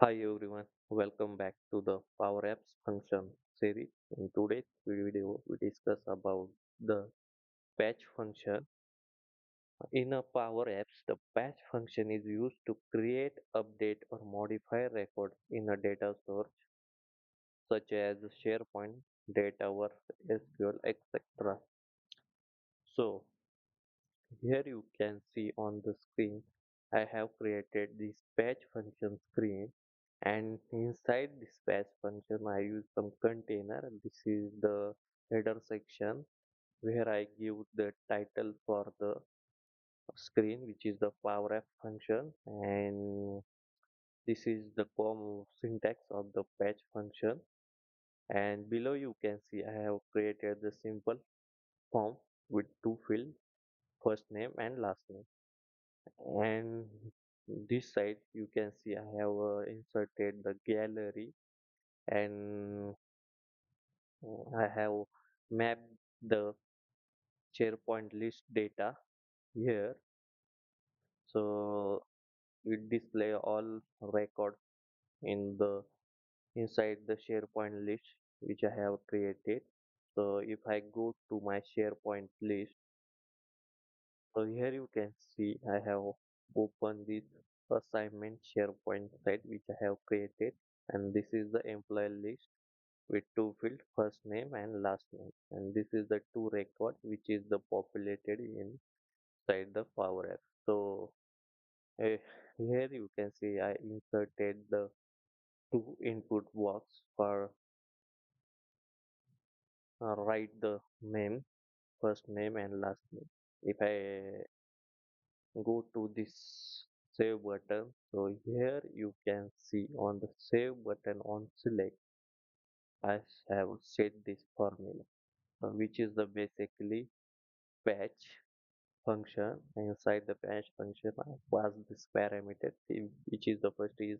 Hi everyone, welcome back to the Power Apps function series. In today's video, we discuss about the patch function. In a Power Apps, the patch function is used to create, update, or modify records in a data source such as SharePoint, Dataverse, SQL, etc. So here you can see on the screen, I have created this patch function screen, and inside this patch function I use some container. This is the header section where I give the title for the screen, which is the power app function, and this is the syntax of the patch function. And below you can see I have created the simple form with two fields, first name and last name. And this side you can see I have inserted the gallery, and I have mapped the SharePoint list data here. So it display all records in the inside the SharePoint list which I have created. So if I go to my SharePoint list, so here you can see I have opened this assignment SharePoint site which I have created, and this is the employee list with two fields, first name and last name, and this is the two record which is the populated inside the Power App. So uh, here you can see I inserted the two input box for write the name, first name and last name. If I go to this save button, so here you can see on the save button on select I have set this formula, which is the basically patch function. Inside the patch function I pass this parameter, which is the first is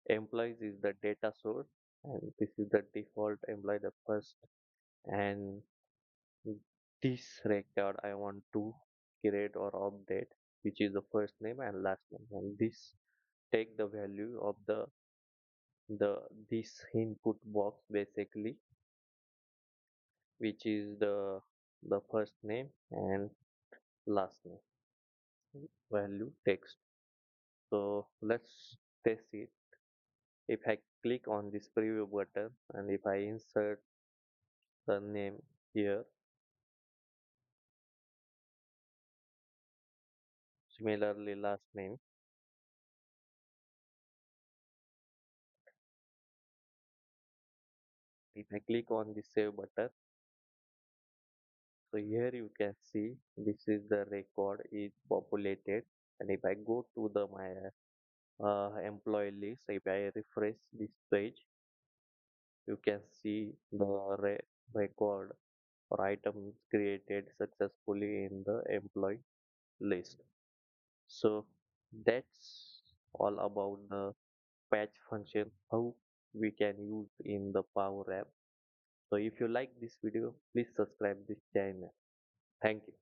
employees is the data source, and this is the default employee the first, and this record I want to create or update, which is the first name and last name, and this take the value of the this input box basically, which is the first name and last name value text. So let's test it. If I click on this preview button and if I insert the name here, similarly last name, if I click on the save button, so here you can see this is the record is populated, and if I go to the my employee list, if I refresh this page, you can see the record or items created successfully in the employee list. So that's all about the patch function, how we can use in the Power App. So if you like this video, please subscribe this channel. Thank you.